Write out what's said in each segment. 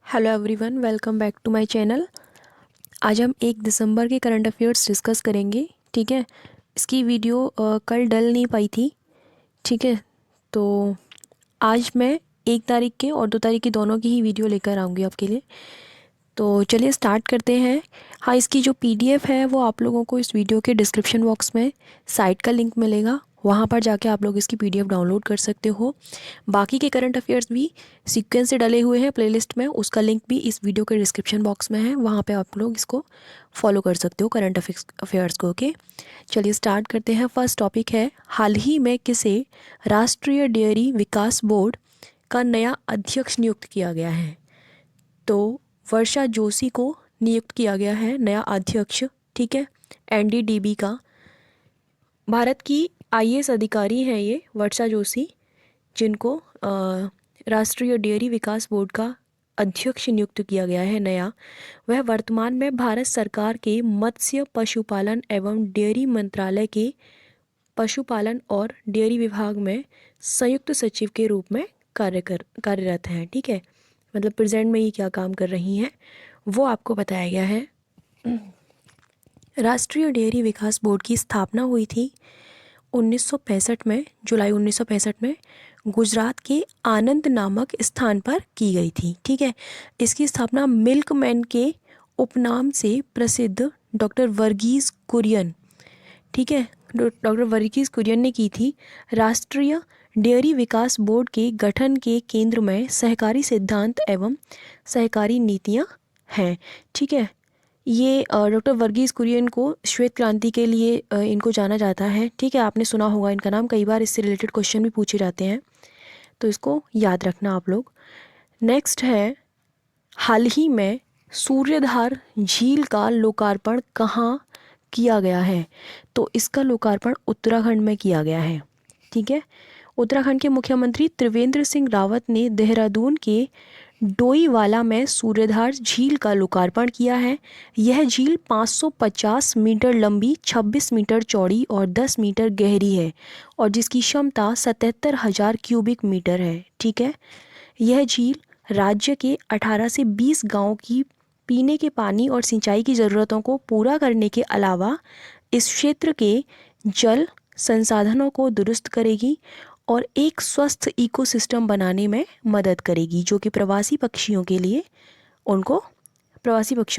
Hello everyone, welcome back to my channel. आज हम 1 दिसंबर के करंट अफेयर्स डिस्कस करेंगे। ठीक है, इसकी वीडियो कल डल नहीं पाई थी। ठीक है, तो आज मैं 1 तारीख के और 2 तारीख की दोनों की ही वीडियो लेकर आऊँगी आपके लिए। तो चलिए स्टार्ट करते हैं। हाँ, इसकी जो पीडीएफ है वो आप लोगों को इस वीडियो के डिस्क्रिप्शन बॉक्स में साइट का लिंक मिलेगा, वहाँ पर जाके आप लोग इसकी पीडीएफ डाउनलोड कर सकते हो। बाकी के करंट अफेयर्स भी सीक्वेंस से डले हुए हैं प्लेलिस्ट में, उसका लिंक भी इस वीडियो के डिस्क्रिप्शन बॉक्स में है, वहाँ पे आप लोग इसको फॉलो कर सकते हो करंट अफेयर्स को। ओके, चलिए स्टार्ट करते हैं। फर्स्ट टॉपिक है, हाल ही में किसे राष्ट्रीय डेयरी विकास बोर्ड का नया अध्यक्ष नियुक्त किया गया है? तो वर्षा जोशी को नियुक्त किया गया है नया अध्यक्ष। ठीक है, एनडीडीबी का। भारत की आईएएस अधिकारी हैं ये वर्षा जोशी, जिनको राष्ट्रीय डेयरी विकास बोर्ड का अध्यक्ष नियुक्त किया गया है नया। वह वर्तमान में भारत सरकार के मत्स्य पशुपालन एवं डेयरी मंत्रालय के पशुपालन और डेयरी विभाग में संयुक्त सचिव के रूप में कार्यरत हैं। ठीक है, मतलब प्रेजेंट में ये क्या काम कर रही हैं वो आपको बताया गया है। राष्ट्रीय डेयरी विकास बोर्ड की स्थापना हुई थी 1965 में, जुलाई 1965 में गुजरात के आनंद नामक स्थान पर की गई थी। ठीक है, इसकी स्थापना मिल्कमैन के उपनाम से प्रसिद्ध डॉक्टर वर्गीज कुरियन, ठीक है, डॉक्टर वर्गीज कुरियन ने की थी। राष्ट्रीय डेयरी विकास बोर्ड के गठन के केंद्र में सहकारी सिद्धांत एवं सहकारी नीतियाँ हैं। ठीक है, ये डॉक्टर वर्गीज कुरियन को श्वेत क्रांति के लिए इनको जाना जाता है। ठीक है, आपने सुना होगा इनका नाम, कई बार इससे रिलेटेड क्वेश्चन भी पूछे जाते हैं, तो इसको याद रखना आप लोग। नेक्स्ट है, हाल ही में सूर्यधार झील का लोकार्पण कहाँ किया गया है? तो इसका लोकार्पण उत्तराखंड में किया गया है। ठीक है, उत्तराखंड के मुख्यमंत्री त्रिवेंद्र सिंह रावत ने देहरादून के डोईवाला में सूर्यधार झील का लोकार्पण किया है। यह झील 550 मीटर लंबी, 26 मीटर चौड़ी और 10 मीटर गहरी है और जिसकी क्षमता 77,000 क्यूबिक मीटर है। ठीक है, यह झील राज्य के 18 से 20 गांवों की पीने के पानी और सिंचाई की ज़रूरतों को पूरा करने के अलावा इस क्षेत्र के जल संसाधनों को दुरुस्त करेगी और एक स्वस्थ इकोसिस्टम बनाने में मदद करेगी, जो कि प्रवासी पक्षियों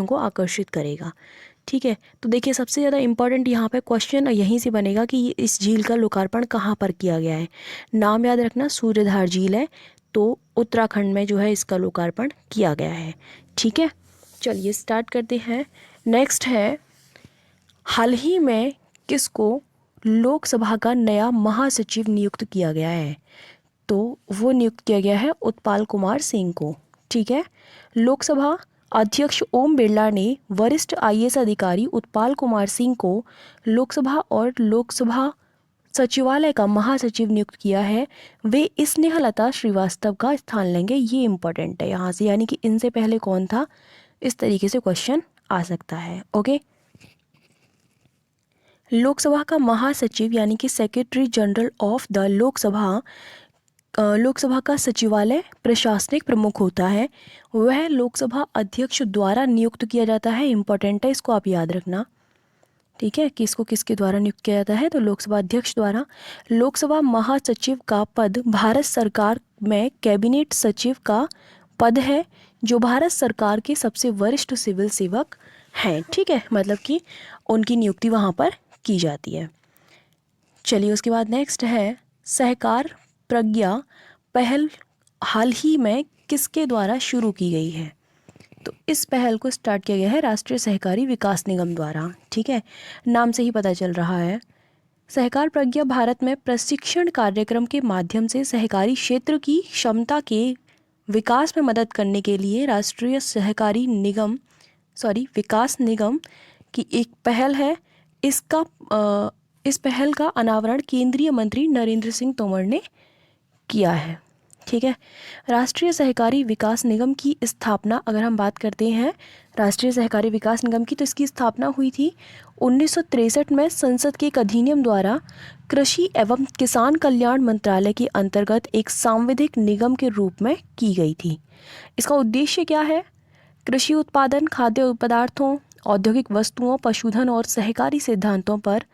को आकर्षित करेगा। ठीक है, तो देखिए सबसे ज़्यादा इम्पॉर्टेंट यहाँ पे क्वेश्चन यहीं से बनेगा कि इस झील का लोकार्पण कहाँ पर किया गया है। नाम याद रखना, सूर्यधार झील है, तो उत्तराखंड में जो है इसका लोकार्पण किया गया है। ठीक है, चलिए स्टार्ट करते हैं। नेक्स्ट है, हाल ही में किसको लोकसभा का नया महासचिव नियुक्त किया गया है? तो वो नियुक्त किया गया है उत्पल कुमार सिंह को। ठीक है, लोकसभा अध्यक्ष ओम बिरला ने वरिष्ठ आईएएस अधिकारी उत्पल कुमार सिंह को लोकसभा और लोकसभा सचिवालय का महासचिव नियुक्त किया है। वे स्नेहलता श्रीवास्तव का स्थान लेंगे। ये इम्पोर्टेंट है यहाँ से, यानी कि इनसे पहले कौन था, इस तरीके से क्वेश्चन आ सकता है। ओके, लोकसभा का महासचिव यानी कि secretary general of the Lok Sabha का सचिवालय प्रशासनिक प्रमुख होता है। वह लोकसभा अध्यक्ष द्वारा नियुक्त किया जाता है। इम्पोर्टेंट है, इसको आप याद रखना। ठीक है, किसको किसके द्वारा नियुक्त किया जाता है? तो लोकसभा अध्यक्ष द्वारा। लोकसभा महासचिव का पद भारत सरकार में कैबिनेट सचिव का पद है, जो भारत सरकार के सबसे वरिष्ठ सिविल सेवक हैं। ठीक है, मतलब कि उनकी नियुक्ति वहाँ पर की जाती है। चलिए उसके बाद नेक्स्ट है, सहकार प्रज्ञा पहल हाल ही में किसके द्वारा शुरू की गई है? तो इस पहल को स्टार्ट किया गया है राष्ट्रीय सहकारी विकास निगम द्वारा। ठीक है, नाम से ही पता चल रहा है। सहकार प्रज्ञा भारत में प्रशिक्षण कार्यक्रम के माध्यम से सहकारी क्षेत्र की क्षमता के विकास में मदद करने के लिए राष्ट्रीय सहकारी विकास निगम की एक पहल है। इस पहल का अनावरण केंद्रीय मंत्री नरेंद्र सिंह तोमर ने किया है। ठीक है। राष्ट्रीय सहकारी विकास निगम की स्थापना, अगर हम बात करते हैं राष्ट्रीय सहकारी विकास निगम की, तो इसकी स्थापना हुई थी 1963 में संसद के एक अधिनियम द्वारा कृषि एवं किसान कल्याण मंत्रालय के अंतर्गत एक सांविधिक निगम के रूप में की गई थी। इसका उद्देश्य क्या है? कृषि उत्पादन, खाद्य पदार्थों, औद्योगिक वस्तुओं, पशुधन और सहकारी सिद्धांतों पर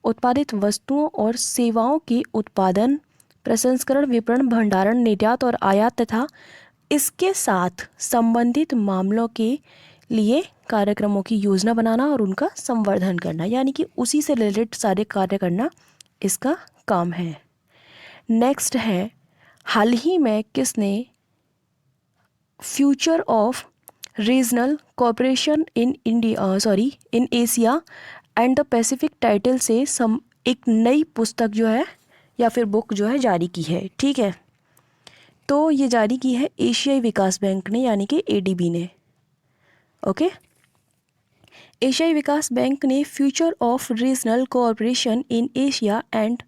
उत्पादित वस्तुओं और सेवाओं के उत्पादन, प्रसंस्करण, विपणन, भंडारण, निर्यात और आयात तथा इसके साथ संबंधित मामलों के लिए कार्यक्रमों की योजना बनाना और उनका संवर्धन करना, यानी कि उसी से रिलेटेड सारे कार्य करना इसका काम है। नेक्स्ट है, हाल ही में किसने future of regional cooperation in Asia and the Pacific title से एक नई पुस्तक जो है या फिर बुक जो है जारी की है। ठीक है, तो ये जारी की है एशियाई विकास बैंक ने, यानी कि एडीबी ने। ओके, एशियाई विकास बैंक ने future of regional cooperation in Asia and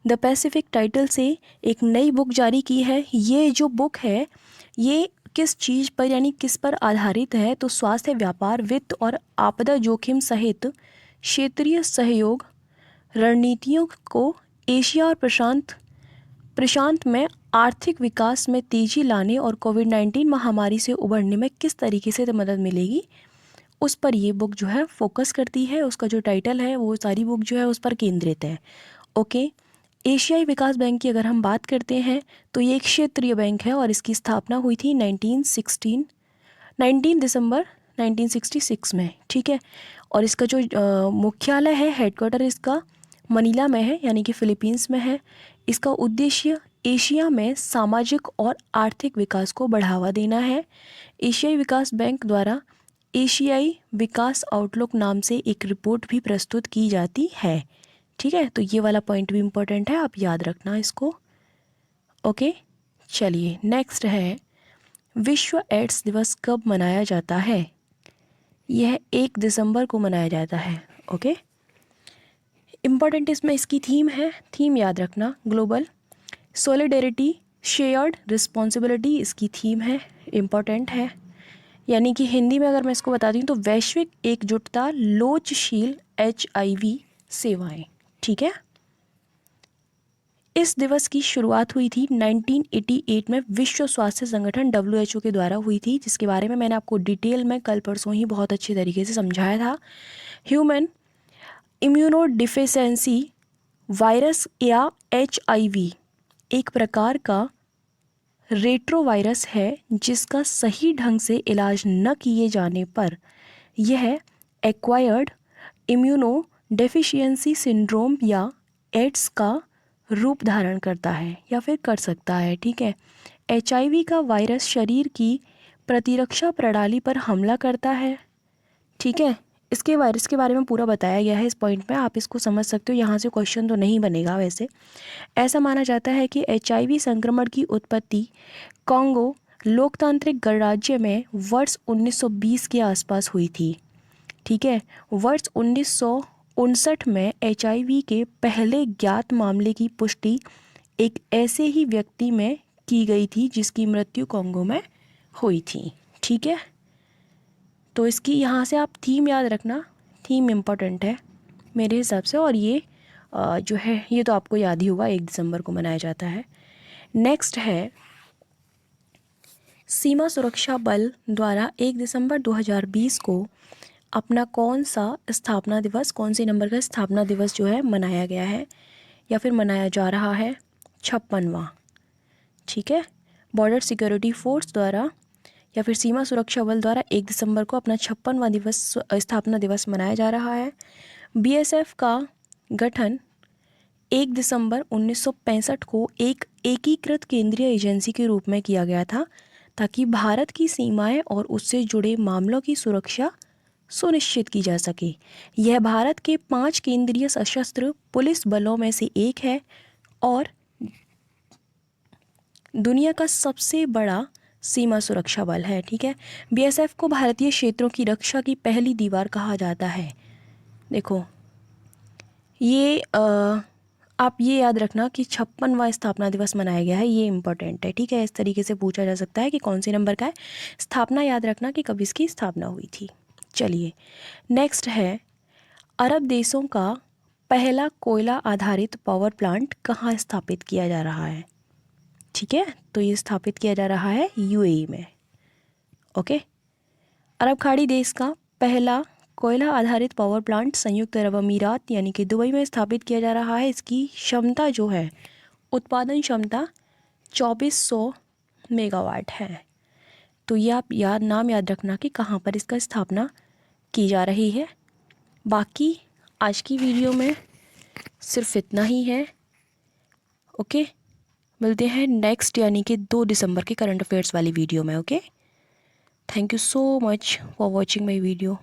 the Pacific title से एक नई बुक जारी की है। ये जो बुक है ये किस चीज़ पर यानी किस पर आधारित है? तो स्वास्थ्य, व्यापार, वित्त और आपदा जोखिम सहित क्षेत्रीय सहयोग रणनीतियों को एशिया और प्रशांत में आर्थिक विकास में तेजी लाने और कोविड-19 महामारी से उबरने में किस तरीके से मदद मिलेगी, उस पर ये बुक जो है फोकस करती है। उसका जो टाइटल है वो सारी बुक जो है उस पर केंद्रित है। ओके, एशियाई विकास बैंक की अगर हम बात करते हैं तो ये एक क्षेत्रीय बैंक है और इसकी स्थापना हुई थी 19 दिसंबर 1966 में। ठीक है, और इसका जो मुख्यालय है, हेडक्वार्टर इसका मनीला में है, यानी कि फिलीपींस में है। इसका उद्देश्य एशिया में सामाजिक और आर्थिक विकास को बढ़ावा देना है। एशियाई विकास बैंक द्वारा एशियाई विकास आउटलुक नाम से एक रिपोर्ट भी प्रस्तुत की जाती है। ठीक है, तो ये वाला पॉइंट भी इम्पोर्टेंट है, आप याद रखना इसको। ओके, चलिए नेक्स्ट है, विश्व एड्स दिवस कब मनाया जाता है? यह 1 दिसंबर को मनाया जाता है। ओके, इम्पॉर्टेंट इसमें इसकी थीम है, थीम याद रखना, ग्लोबल सॉलिडेरिटी शेयर्ड रिस्पॉन्सिबिलिटी इसकी थीम है, इम्पॉर्टेंट है। यानी कि हिंदी में अगर मैं इसको बता दूँ तो वैश्विक एकजुटता, लोचशील HIV सेवाएं। ठीक है, इस दिवस की शुरुआत हुई थी 1988 में विश्व स्वास्थ्य संगठन WHO के द्वारा हुई थी, जिसके बारे में मैंने आपको डिटेल में कल परसों ही बहुत अच्छी तरीके से समझाया था। ह्यूमन इम्यूनोडिफिशियंसी वायरस या HIV एक प्रकार का रेट्रोवायरस है जिसका सही ढंग से इलाज न किए जाने पर यह एक्वायर्ड इम्यूनो डेफिशिएंसी सिंड्रोम या एड्स का रूप धारण करता है या फिर कर सकता है। ठीक है, HIV का वायरस शरीर की प्रतिरक्षा प्रणाली पर हमला करता है। ठीक है, इसके वायरस के बारे में पूरा बताया गया है इस पॉइंट में, आप इसको समझ सकते हो। यहाँ से क्वेश्चन तो नहीं बनेगा वैसे। ऐसा माना जाता है कि HIV संक्रमण की उत्पत्ति कॉन्गो लोकतांत्रिक गणराज्य में वर्ष 1920 के आसपास हुई थी। ठीक है, वर्ष 1959 में HIV के पहले ज्ञात मामले की पुष्टि एक ऐसे ही व्यक्ति में की गई थी जिसकी मृत्यु कॉन्गो में हुई थी। ठीक है, तो इसकी यहाँ से आप थीम याद रखना, थीम इम्पोर्टेंट है मेरे हिसाब से। और ये जो है ये तो आपको याद ही होगा, 1 दिसंबर को मनाया जाता है। नेक्स्ट है, सीमा सुरक्षा बल द्वारा 1 दिसंबर 2020 को अपना कौन सा स्थापना दिवस, कौन सी नंबर का स्थापना दिवस जो है मनाया गया है या फिर मनाया जा रहा है? 56वां। ठीक है, बॉर्डर सिक्योरिटी फोर्स द्वारा या फिर सीमा सुरक्षा बल द्वारा 1 दिसंबर को अपना 56वां दिवस स्थापना दिवस मनाया जा रहा है। BSF का गठन 1 दिसंबर 1965 को एक एकीकृत केंद्रीय एजेंसी के रूप में किया गया था ताकि भारत की सीमाएं और उससे जुड़े मामलों की सुरक्षा सुनिश्चित की जा सके। यह भारत के 5 केंद्रीय सशस्त्र पुलिस बलों में से एक है और दुनिया का सबसे बड़ा सीमा सुरक्षा बल है। ठीक है, BSF को भारतीय क्षेत्रों की रक्षा की पहली दीवार कहा जाता है। देखो ये आप ये याद रखना कि 56वां स्थापना दिवस मनाया गया है, ये इम्पोर्टेंट है, ठीक है। इस तरीके से पूछा जा सकता है कि कौन सी नंबर का है। स्थापना याद रखना कि कब इसकी स्थापना हुई थी। चलिए नेक्स्ट है, अरब देशों का पहला कोयला आधारित पावर प्लांट कहाँ स्थापित किया जा रहा है? ठीक है, तो ये स्थापित किया जा रहा है यूएई में। ओके, अरब खाड़ी देश का पहला कोयला आधारित पावर प्लांट संयुक्त अरब अमीरात यानी कि दुबई में स्थापित किया जा रहा है। इसकी क्षमता जो है, उत्पादन क्षमता 2400 मेगावाट है। तो ये आप नाम याद रखना कि कहाँ पर इसका स्थापना की जा रही है। बाकी आज की वीडियो में सिर्फ इतना ही है। ओके, मिलते हैं नेक्स्ट यानी कि 2 दिसंबर के करंट अफेयर्स वाली वीडियो में। Okay, thank you so much for watching my video.